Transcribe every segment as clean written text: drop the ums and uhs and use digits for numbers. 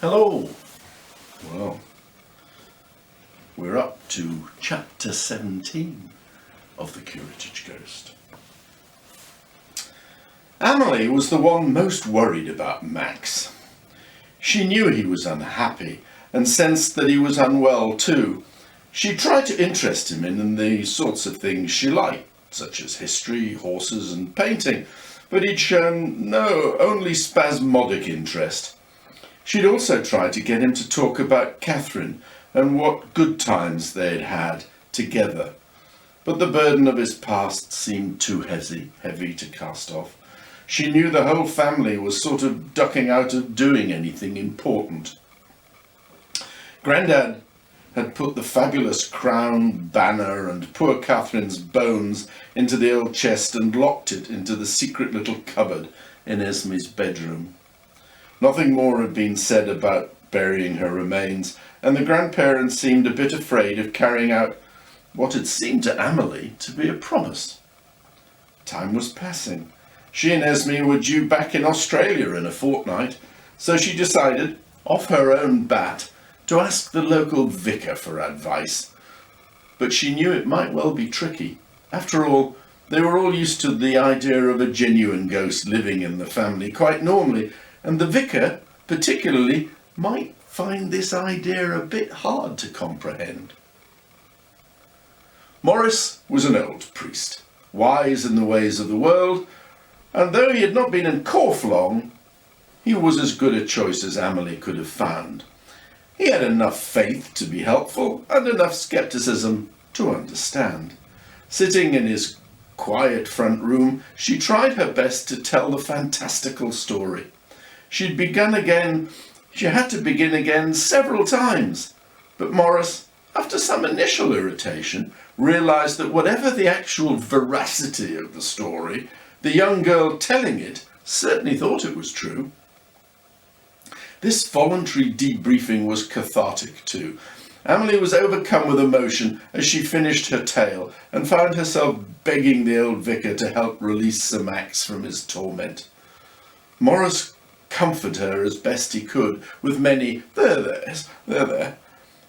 Hello. Well, we're up to chapter 17 of the Curatage Ghost. Amelie was the one most worried about Max. She knew he was unhappy and sensed that he was unwell too. She tried to interest him in the sorts of things she liked, such as history, horses and painting, but he'd shown only spasmodic interest. She'd also tried to get him to talk about Catherine and what good times they'd had together. But the burden of his past seemed too heavy to cast off. She knew the whole family was sort of ducking out of doing anything important. Grandad had put the fabulous crown, banner and poor Catherine's bones into the old chest and locked it into the secret little cupboard in Esme's bedroom. Nothing more had been said about burying her remains, and the grandparents seemed a bit afraid of carrying out what had seemed to Amelie to be a promise. Time was passing. She and Esme were due back in Australia in a fortnight, so she decided, off her own bat, to ask the local vicar for advice. But she knew it might well be tricky. After all, they were all used to the idea of a genuine ghost living in the family quite normally, and the vicar, particularly, might find this idea a bit hard to comprehend. Morris was an old priest, wise in the ways of the world, and though he had not been in Corfe long, he was as good a choice as Amelie could have found. He had enough faith to be helpful and enough scepticism to understand. Sitting in his quiet front room, she tried her best to tell the fantastical story. She had to begin again several times, but Morris, after some initial irritation, realised that whatever the actual veracity of the story, the young girl telling it certainly thought it was true. This voluntary debriefing was cathartic too. Amelie was overcome with emotion as she finished her tale and found herself begging the old vicar to help release Sir Max from his torment. Morris comforted her as best he could with many there,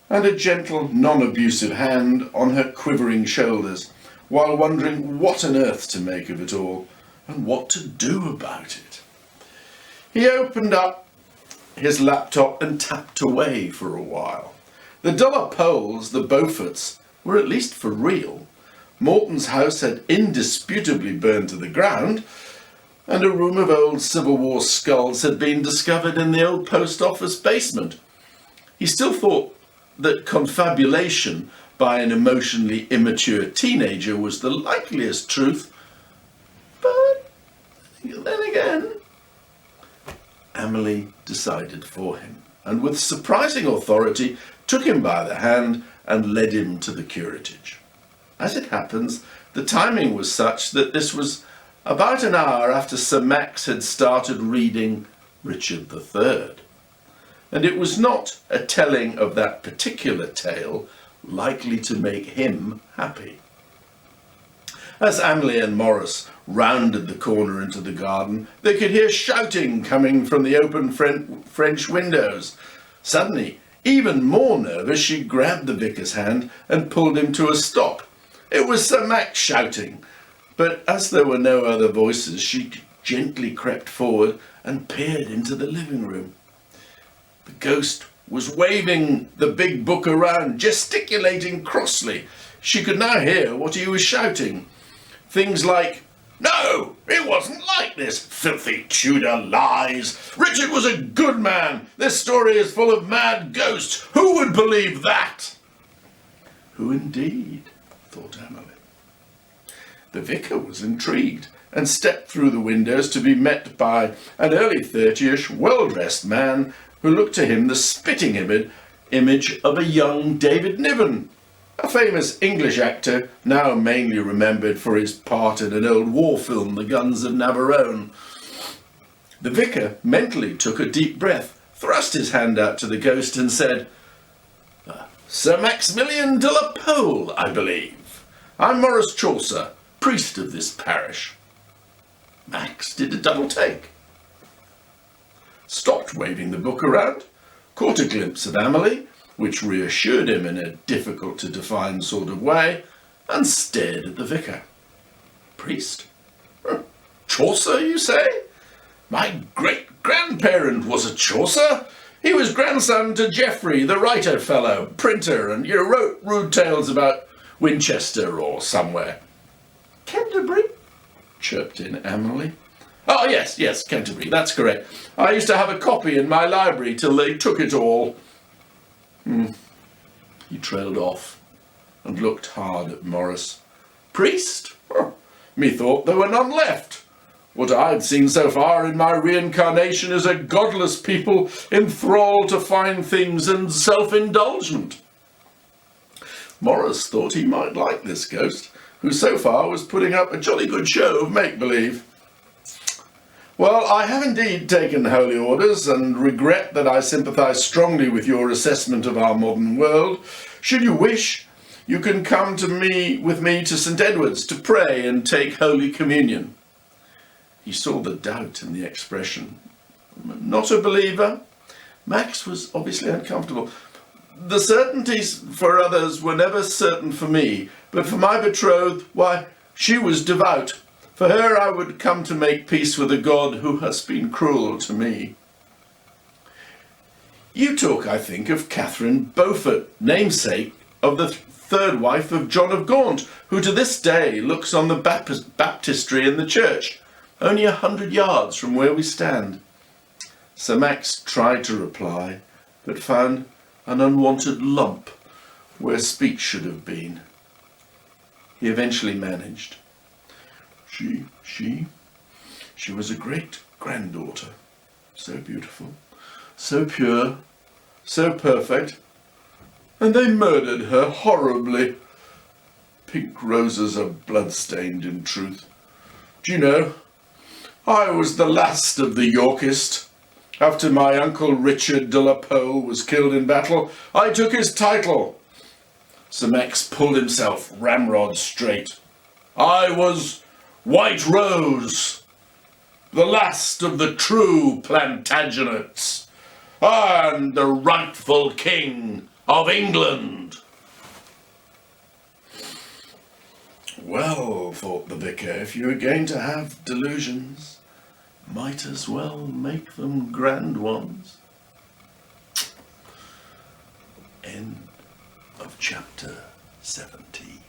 and a gentle, non-abusive hand on her quivering shoulders, while wondering what on earth to make of it all and what to do about it. He opened up his laptop and tapped away for a while. The Dollar Poles, the Beauforts, were at least for real. Morton's house had indisputably burned to the ground, and a room of old Civil War skulls had been discovered in the old post office basement. He still thought that confabulation by an emotionally immature teenager was the likeliest truth, but then again, Amelie decided for him, and with surprising authority took him by the hand and led him to the curatage. As it happens, the timing was such that this was about an hour after Sir Max had started reading Richard III, and it was not a telling of that particular tale likely to make him happy. As Amelie and Morris rounded the corner into the garden, they could hear shouting coming from the open French windows. Suddenly, even more nervous, she grabbed the vicar's hand and pulled him to a stop. It was Sir Max shouting, but as there were no other voices, she gently crept forward and peered into the living room. The ghost was waving the big book around, gesticulating crossly. She could now hear what he was shouting. Things like, "No, it wasn't like this, filthy Tudor lies. Richard was a good man. This story is full of mad ghosts. Who would believe that?" Who indeed, thought Amelie. The vicar was intrigued and stepped through the windows to be met by an early 30ish, well-dressed man who looked to him the spitting image of a young David Niven, a famous English actor now mainly remembered for his part in an old war film, The Guns of Navarone. The vicar mentally took a deep breath, thrust his hand out to the ghost and said, "Sir Maximilian de la Pole, I believe. I'm Maurice Chaucer, priest of this parish." Max did a double take, stopped waving the book around, caught a glimpse of Amelie, which reassured him in a difficult-to-define sort of way, and stared at the vicar. Priest? Chaucer, you say? My great-grandparent was a Chaucer. He was grandson to Geoffrey, the writer fellow, printer, and you wrote rude tales about Winchester or somewhere. Canterbury? Chirped in Amelie. Oh, yes, Canterbury, that's correct. I used to have a copy in my library till they took it all. He trailed off and looked hard at Morris. Priest? Methought there were none left. What I've seen so far in my reincarnation is a godless people enthralled to fine things and self-indulgent. Morris thought he might like this ghost, who so far was putting up a jolly good show of make-believe. Well, I have indeed taken holy orders and regret that I sympathise strongly with your assessment of our modern world. Should you wish, you can come with me to St. Edward's to pray and take Holy Communion. He saw the doubt in the expression. Not a believer? Max was obviously uncomfortable. The certainties for others were never certain for me, but for my betrothed, why, she was devout. For her I would come to make peace with a God who has been cruel to me. You talk, I think, of Catherine Beaufort, namesake of the third wife of John of Gaunt, who to this day looks on the baptistry in the church, only 100 yards from where we stand. Sir Max tried to reply, but found an unwanted lump where speech should have been. He eventually managed. She was a great-granddaughter, so beautiful, so pure, so perfect, and they murdered her horribly. Pink roses are blood-stained in truth. Do you know, I was the last of the Yorkist. After my uncle Richard de la Pole was killed in battle, I took his title. Sir Max pulled himself ramrod straight. I was White Rose, the last of the true Plantagenets, and the rightful king of England. Well, thought the vicar, if you are going to have delusions, might as well make them grand ones. End of chapter 17.